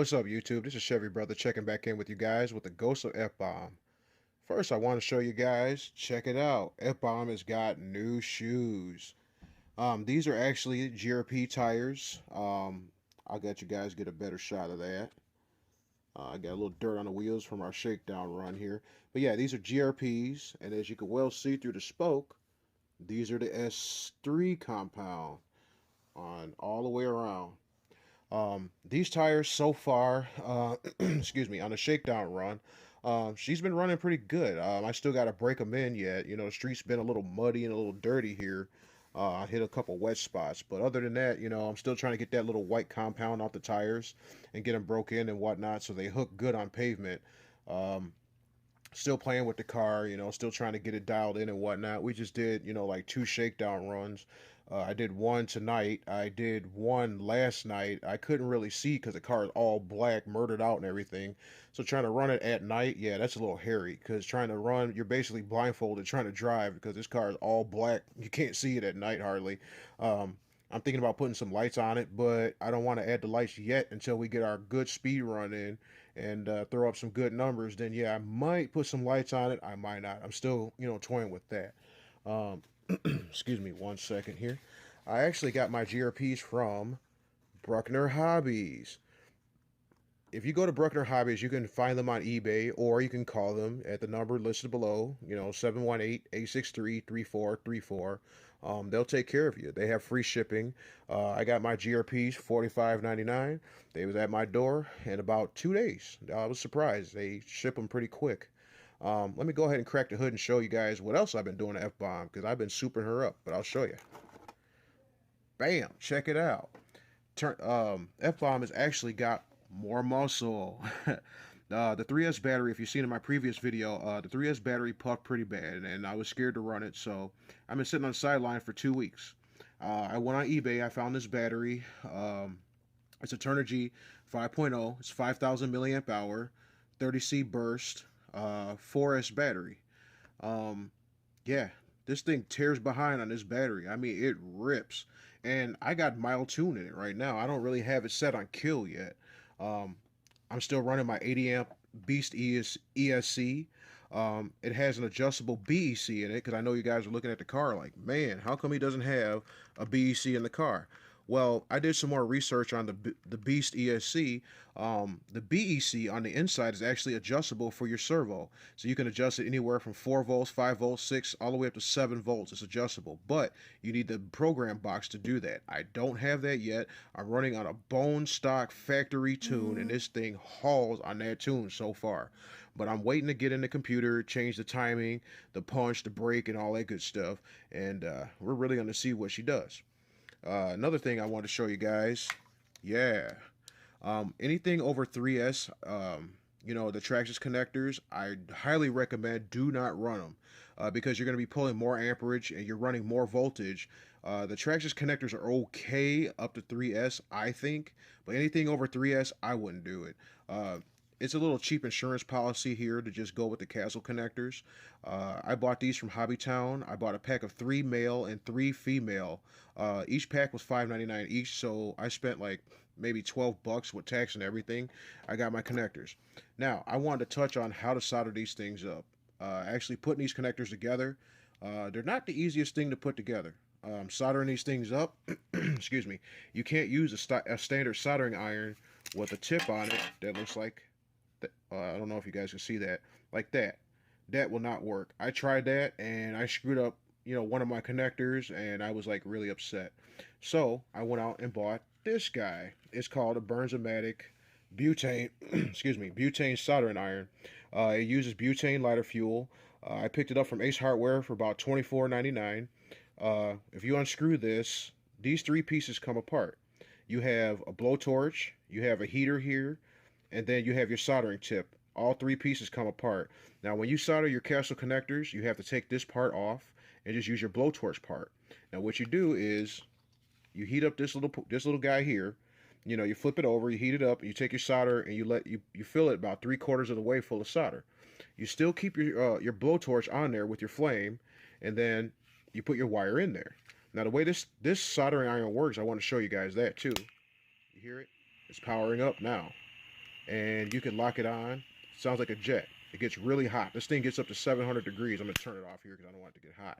What's up, YouTube? This is Chevybrotha checking back in with you guys with the Ghost of F-Bomb. First, I want to show you guys, check it out. F-Bomb has got new shoes. These are actually GRP tires. I'll let you guys get a better shot of that. I got a little dirt on the wheels from our shakedown run here. But yeah, these are GRPs, and as you can well see through the spoke, these are the S3 compound on all the way around. These tires so far, excuse me, on the shakedown run, she's been running pretty good. I still got to break them in yet. You know, the street's been a little muddy and a little dirty here. I hit a couple wet spots, but other than that, I'm still trying to get that little white compound off the tires and get them broke in and whatnot so they hook good on pavement. Still playing with the car, still trying to get it dialed in and whatnot. We just did, like 2 shakedown runs. I did one tonight. I did one last night. I couldn't really see because the car is all black, murdered out and everything. So trying to run it at night, yeah, that's a little hairy because trying to run, you're basically blindfolded trying to drive because this car is all black. You can't see it at night hardly. I'm thinking about putting some lights on it, but I don't want to add the lights yet until we get our good speed run in and throw up some good numbers. Then, yeah, I might put some lights on it. I might not. I'm still, toying with that. Um, excuse me 1 second here. I actually got my GRPs from Bruckner Hobbies. If you go to Bruckner Hobbies, you can find them on eBay or you can call them at the number listed below, 718-863-3434. They'll take care of you. They have free shipping. I got my GRPs $45.99. They was at my door in about 2 days. I was surprised. They ship them pretty quick. Let me go ahead and crack the hood and show you guys what else I've been doing to F-Bomb because I've been souping her up, but I'll show you. Bam! Check it out. F-Bomb has actually got more muscle. The 3S battery, if you've seen in my previous video, the 3S battery puffed pretty bad, and I was scared to run it, so I've been sitting on the sideline for 2 weeks. I went on eBay, I found this battery. It's a Turnigy 5.0. It's 5,000 milliamp hour, 30C burst, 4S battery. Yeah, this thing tears behind on this battery. I mean, it rips. And I got mild tune in it right now. I don't really have it set on kill yet. I'm still running my 80 amp Beast ESC. It has an adjustable BEC in it because I know you guys are looking at the car like, man, how come he doesn't have a BEC in the car? Well, I did some more research on the Beast ESC. The BEC on the inside is actually adjustable for your servo. So you can adjust it anywhere from 4 volts, 5 volts, 6, all the way up to 7 volts. It's adjustable. But you need the program box to do that. I don't have that yet. I'm running on a bone stock factory tune, and this thing hauls on that tune so far. But I'm waiting to get in the computer, change the timing, the punch, the brake, and all that good stuff. And we're really going to see what she does. Another thing I want to show you guys, yeah, anything over 3S, the traction connectors, I highly recommend do not run them because you're going to be pulling more amperage and you're running more voltage. The traction connectors are okay up to 3S, I think, but anything over 3S, I wouldn't do it. It's a little cheap insurance policy here to just go with the castle connectors. I bought these from Hobbytown. I bought a pack of 3 male and 3 female. Each pack was $5.99 each, so I spent like maybe $12 with tax and everything. I got my connectors. Now, I wanted to touch on how to solder these things up. Actually putting these connectors together, they're not the easiest thing to put together. Soldering these things up, excuse me, you can't use a standard soldering iron with a tip on it that looks like I don't know if you guys can see that, like that. That will not work. I tried that and I screwed up, one of my connectors, and I was like really upset. So I went out and bought this guy. It's called a Burns-O-Matic butane, excuse me, butane soldering iron. It uses butane lighter fuel. I picked it up from Ace Hardware for about $24.99. If you unscrew this, these 3 pieces come apart. You have a blowtorch, you have a heater here, and then you have your soldering tip. All 3 pieces come apart. Now, when you solder your castle connectors, you have to take this part off and just use your blowtorch part. Now, what you do is you heat up this little guy here. You flip it over, you heat it up, and you take your solder and you fill it about 3/4 of the way full of solder. You still keep your blowtorch on there with your flame, and then you put your wire in there. Now, the way this soldering iron works, I want to show you guys that too. You hear it? It's powering up now. and you can lock it on. Sounds like a jet. It gets really hot. This thing gets up to 700 degrees. I'm gonna turn it off here because I don't want it to get hot.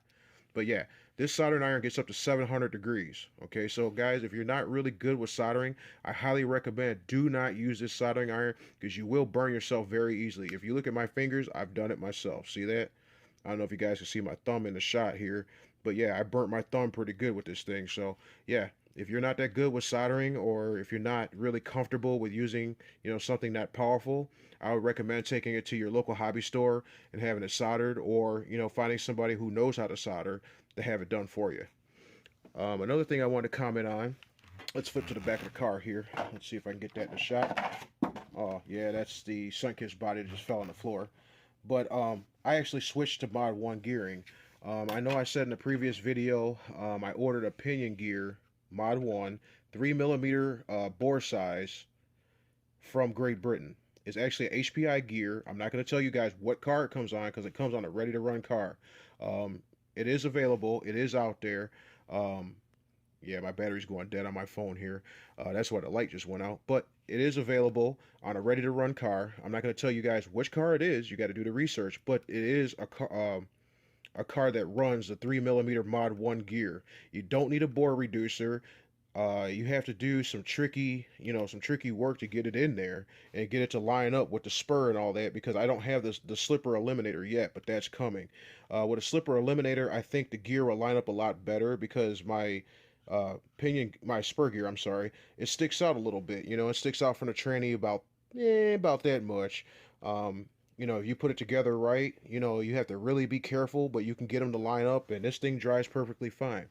But yeah, this soldering iron gets up to 700 degrees. Okay, so guys, if you're not really good with soldering, I highly recommend do not use this soldering iron because you will burn yourself very easily. If you look at my fingers, I've done it myself. See that? I don't know if you guys can see my thumb in the shot here, but yeah, I burnt my thumb pretty good with this thing. So yeah, if you're not that good with soldering, or if you're not really comfortable with using, something that powerful, I would recommend taking it to your local hobby store and having it soldered, or finding somebody who knows how to solder to have it done for you. Another thing I want to comment on. Let's flip to the back of the car here. Let's see if I can get that in the shot. Oh yeah, that's the Sunkist body that just fell on the floor. But I actually switched to Mod 1 gearing. I know I said in the previous video I ordered a pinion gear Mod 1 3mm bore size from Great Britain. It's actually a HPI gear. I'm not going to tell you guys what car it comes on because it comes on a ready to run car. It is available. It is out there. Um, yeah, my battery's going dead on my phone here. That's why the light just went out. But it is available on a ready to run car. I'm not going to tell you guys which car it is. You got to do the research. But it is a car that runs the 3mm Mod 1 gear. You don't need a bore reducer. You have to do some tricky work to get it in there and get it to line up with the spur and all that, because I don't have the slipper eliminator yet, but that's coming. With a slipper eliminator, I think the gear will line up a lot better because my spur gear, I'm sorry, it sticks out a little bit. It sticks out from the tranny about that much. If you put it together right, you have to really be careful, but you can get them to line up, and this thing drives perfectly fine.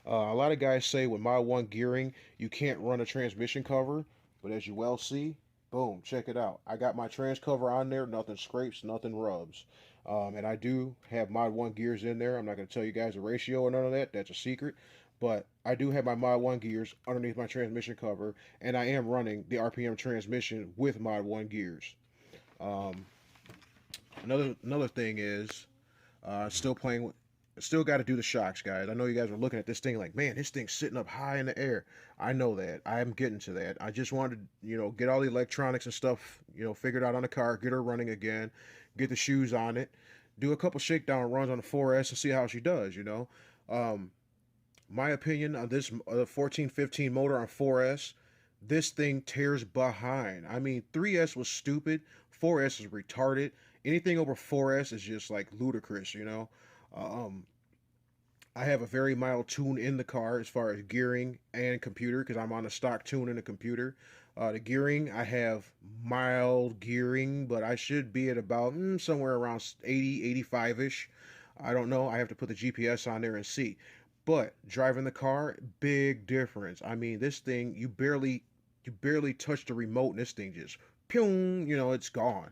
A lot of guys say with Mod 1 gearing, you can't run a transmission cover, but as you well see, boom, check it out. I got my trans cover on there, nothing scrapes, nothing rubs. And I do have Mod 1 gears in there. I'm not going to tell you guys the ratio or none of that, that's a secret. But I do have my Mod 1 gears underneath my transmission cover, and I am running the RPM transmission with Mod 1 gears. Um, another thing is, still playing with. Still got to do the shocks, guys. I know you guys are looking at this thing like, man, this thing's sitting up high in the air. I know that. I am getting to that. I just wanted to, get all the electronics and stuff, figured out on the car, get her running again, get the shoes on it, do a couple shakedown runs on the 4S and see how she does. Um, my opinion on this 1415 motor on 4S, this thing tears behind. I mean, 3S was stupid, 4S is retarded. Anything over 4S is just like ludicrous. Um, I have a very mild tune in the car as far as gearing and computer because I'm on a stock tune in the computer. The gearing, I have mild gearing, but I should be at about somewhere around 80, 85 ish. I don't know. I have to put the GPS on there and see. But driving the car, big difference. I mean, this thing, you barely touch the remote and this thing just, pew, it's gone.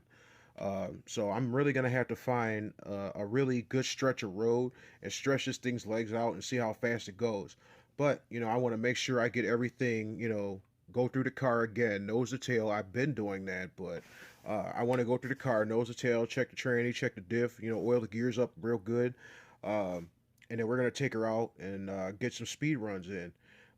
So I'm really gonna have to find a really good stretch of road and stretch this thing's legs out and see how fast it goes. But I want to make sure I get everything. Go through the car again, nose to tail. I've been doing that, but I want to go through the car, nose to tail, check the tranny, check the diff. Oil the gears up real good, um, and then we're gonna take her out and get some speed runs in.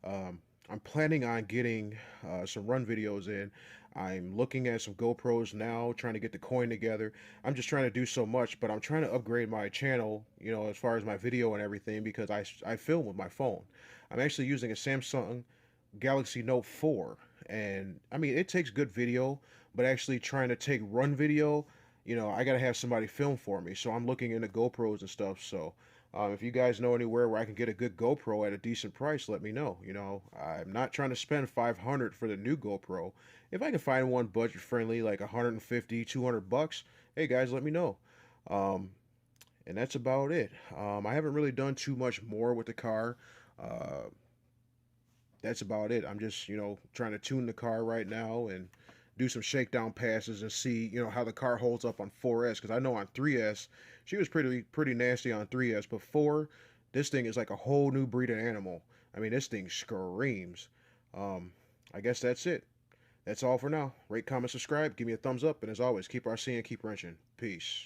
I'm planning on getting some run videos in. I'm looking at some GoPros now, trying to get the coin together. I'm just trying to do so much, but I'm trying to upgrade my channel, as far as my video and everything, because I film with my phone. I'm actually using a Samsung Galaxy Note 4, and I mean, it takes good video, but actually trying to take run video, I gotta have somebody film for me. So I'm looking into GoPros and stuff. So if you guys know anywhere where I can get a good GoPro at a decent price, let me know. I'm not trying to spend 500 for the new GoPro. If I can find one budget friendly, like 150, 200 bucks, hey guys, let me know. Um, and that's about it. I haven't really done too much more with the car. Uh, that's about it. I'm just, trying to tune the car right now and do some shakedown passes and see, how the car holds up on 4S. Because I know on 3S, she was pretty nasty on 3S. But 4, this thing is like a whole new breed of animal. I mean, this thing screams. Um, I guess that's it. That's all for now. Rate, comment, subscribe. Give me a thumbs up. And as always, keep RCing, keep wrenching. Peace.